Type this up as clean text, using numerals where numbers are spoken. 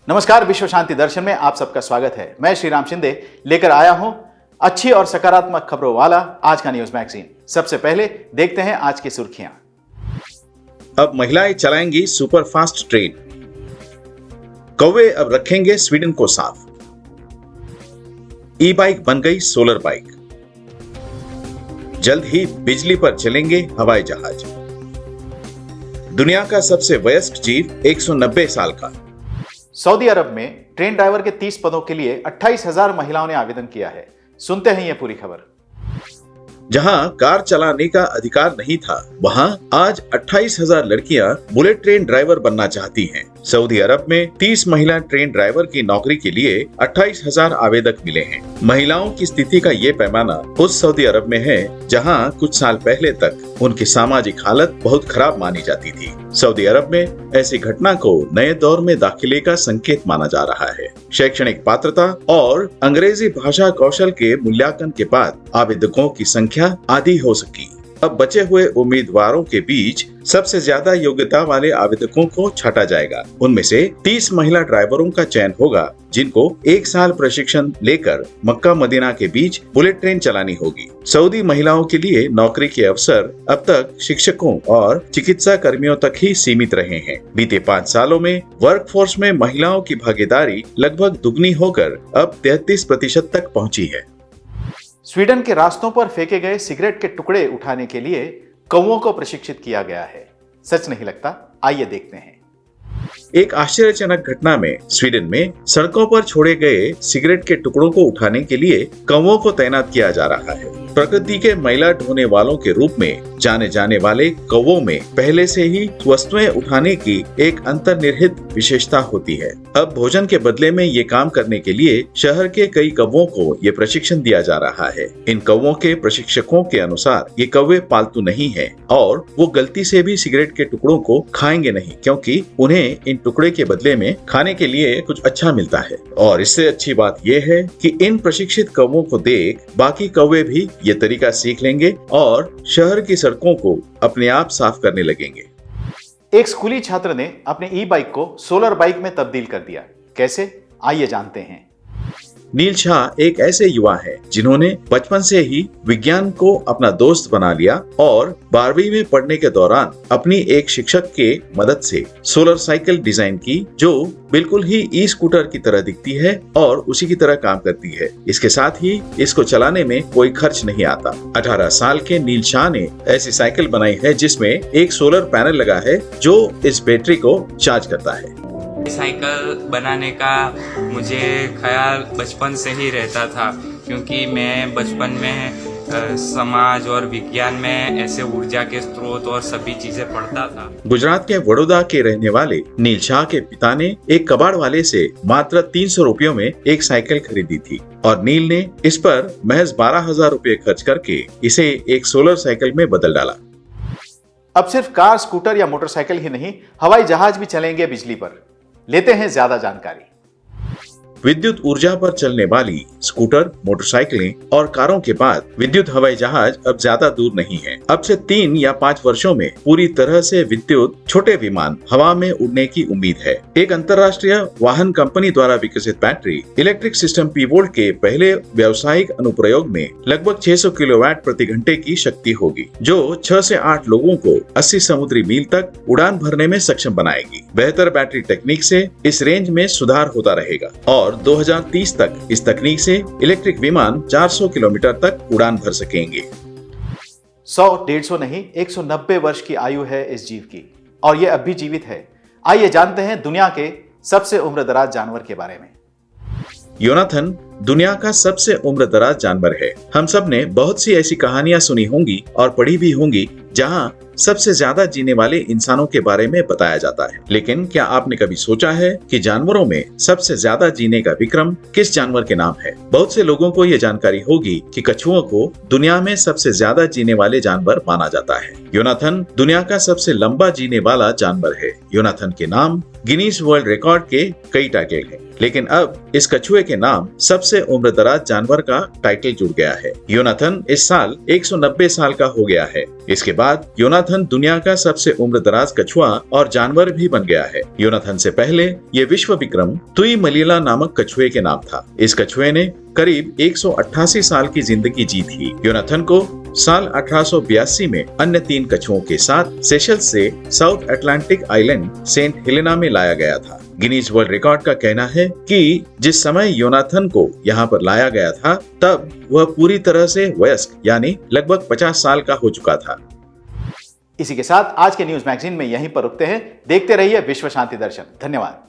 नमस्कार, विश्व शांति दर्शन में आप सबका स्वागत है। मैं श्री राम शिंदे लेकर आया हूं अच्छी और सकारात्मक खबरों वाला आज का न्यूज मैगजीन। सबसे पहले देखते हैं आज की सुर्खियां। अब महिलाएं चलाएंगी सुपर फास्ट ट्रेन। कौवे अब रखेंगे स्वीडन को साफ। ई बाइक बन गई सोलर बाइक। जल्द ही बिजली पर चलेंगे हवाई जहाज। दुनिया का सबसे वयस्क जीव 190 साल का। सऊदी अरब में ट्रेन ड्राइवर के 30 पदों के लिए 28,000 महिलाओं ने आवेदन किया है। सुनते हैं ये पूरी खबर। जहां कार चलाने का अधिकार नहीं था, वहां आज 28,000 लड़कियां बुलेट ट्रेन ड्राइवर बनना चाहती हैं। सऊदी अरब में 30 महिला ट्रेन ड्राइवर की नौकरी के लिए 28,000 आवेदक मिले हैं। महिलाओं की स्थिति का ये पैमाना उस सऊदी अरब में है जहां कुछ साल पहले तक उनकी सामाजिक हालत बहुत खराब मानी जाती थी। सऊदी अरब में ऐसी घटना को नए दौर में दाखिले का संकेत माना जा रहा है। शैक्षणिक पात्रता और अंग्रेजी भाषा कौशल के मूल्यांकन के बाद आवेदकों की संख्या आधी हो सकी। अब बचे हुए उम्मीदवारों के बीच सबसे ज्यादा योग्यता वाले आवेदकों को छांटा जाएगा। उनमें से 30 महिला ड्राइवरों का चयन होगा जिनको 1 साल प्रशिक्षण लेकर मक्का मदीना के बीच बुलेट ट्रेन चलानी होगी। सऊदी महिलाओं के लिए नौकरी के अवसर अब तक शिक्षकों और चिकित्सा कर्मियों तक ही सीमित रहे हैं। बीते 5 सालों में वर्कफोर्स में महिलाओं की भागीदारी लगभग दुगनी होकर अब 33% तक पहुंची है। स्वीडन के रास्तों पर फेंके गए सिगरेट के टुकड़े उठाने के लिए कौवों को प्रशिक्षित किया गया है। सच नहीं लगता? आइए देखते हैं। एक आश्चर्यजनक घटना में स्वीडन में सड़कों पर छोड़े गए सिगरेट के टुकड़ों को उठाने के लिए कौवों को तैनात किया जा रहा है। प्रकृति के मैला ढोने वालों के रूप में जाने जाने वाले कौवों में पहले से ही वस्तुएं उठाने की एक अंतर्निहित विशेषता होती है। अब भोजन के बदले में ये काम करने के लिए शहर के कई कौवों को ये प्रशिक्षण दिया जा रहा है। इन कौवों के प्रशिक्षकों के अनुसार ये कौवे पालतू नहीं है और वो गलती से भी सिगरेट के टुकड़ों को खाएंगे नहीं, क्योंकि उन्हें इन टुकड़े के बदले में खाने के लिए कुछ अच्छा मिलता है। और इससे अच्छी बात यह है कि इन प्रशिक्षित कौवों को देख बाकी कौवे भी ये तरीका सीख लेंगे और शहर की सड़कों को अपने आप साफ करने लगेंगे। एक स्कूली छात्र ने अपने ई बाइक को सोलर बाइक में तब्दील कर दिया। कैसे? आइए जानते हैं। नील शाह एक ऐसे युवा हैं जिन्होंने बचपन से ही विज्ञान को अपना दोस्त बना लिया और 12वीं में पढ़ने के दौरान अपनी एक शिक्षक के मदद से सोलर साइकिल डिजाइन की, जो बिल्कुल ही ई स्कूटर की तरह दिखती है और उसी की तरह काम करती है। इसके साथ ही इसको चलाने में कोई खर्च नहीं आता। 18 साल के नील शाह ने ऐसी साइकिल बनाई है जिसमें एक सोलर पैनल लगा है जो इस बैटरी को चार्ज करता है। साइकिल बनाने का मुझे ख्याल बचपन से ही रहता था, क्योंकि मैं बचपन में समाज और विज्ञान में ऐसे ऊर्जा के स्रोत और सभी चीजें पढ़ता था। गुजरात के वडोदरा के रहने वाले नील शाह के पिता ने एक कबाड़ वाले से मात्र 300 रुपयों में एक साइकिल खरीदी थी और नील ने इस पर महज 12,000 रुपए खर्च करके इसे एक सोलर साइकिल में बदल डाला। अब सिर्फ कार, स्कूटर या मोटरसाइकिल ही नहीं, हवाई जहाज भी चलेंगे बिजली पर। लेते हैं ज्यादा जानकारी। विद्युत ऊर्जा पर चलने वाली स्कूटर, मोटरसाइकिलें और कारों के बाद विद्युत हवाई जहाज अब ज्यादा दूर नहीं है। अब से 3 या 5 वर्षों में पूरी तरह से विद्युत छोटे विमान हवा में उड़ने की उम्मीद है। एक अंतर्राष्ट्रीय वाहन कंपनी द्वारा विकसित बैटरी इलेक्ट्रिक सिस्टम पी-वोल्ट के पहले व्यावसायिक अनुप्रयोग में लगभग 600 किलोवाट प्रति घंटे की शक्ति होगी, जो 6 से 8 लोगों को 80 समुद्री मील तक उड़ान भरने में सक्षम बनाएगी। बेहतर बैटरी टेक्निक से इस रेंज में सुधार होता रहेगा और 2030 तक इस तकनीक से इलेक्ट्रिक विमान 400 किलोमीटर तक उड़ान भर सकेंगे। 100-150 नहीं, 190 वर्ष की आयु है इस जीव की और ये अब भी जीवित है। आइए जानते हैं दुनिया के सबसे उम्रदराज जानवर के बारे में। योनाथन दुनिया का सबसे उम्रदराज जानवर है। हम सब ने बहुत सी ऐसी कहानियां सुनी होंगी और पढ़ी भी होंगी जहां सबसे ज्यादा जीने वाले इंसानों के बारे में बताया जाता है। लेकिन क्या आपने कभी सोचा है कि जानवरों में सबसे ज्यादा जीने का विक्रम किस जानवर के नाम है? बहुत से लोगों को ये जानकारी होगी कि कछुओं को दुनिया में सबसे ज्यादा जीने वाले जानवर माना जाता है। योनाथन दुनिया का सबसे लंबा जीने वाला जानवर है। योनाथन के नाम गिनीज वर्ल्ड रिकॉर्ड के कई टाइटल हैं, लेकिन अब इस कछुए के नाम सबसे उम्रदराज जानवर का टाइटल जुड़ गया है। योनाथन इस साल 190 साल का हो गया है। इसके बाद योनाथन योनाथन दुनिया का सबसे उम्रदराज कछुआ और जानवर भी बन गया है। योनाथन से पहले ये विश्व विक्रम तुई मलीला नामक कछुए के नाम था। इस कछुए ने करीब 188 साल की जिंदगी जी थी। योनाथन को साल 1882 में अन्य 3 कछुओं के साथ सेशल्स से South Atlantic island Saint Helena में लाया गया था। गिनीज वर्ल्ड रिकॉर्ड का कहना है कि जिस समय योनाथन को यहाँ पर लाया गया था तब वह पूरी तरह से वयस्क यानी लगभग 50 साल का हो चुका था। इसी के साथ आज के न्यूज मैगजीन में यहीं पर रुकते हैं। देखते रहिए विश्व शांति दर्शन। धन्यवाद।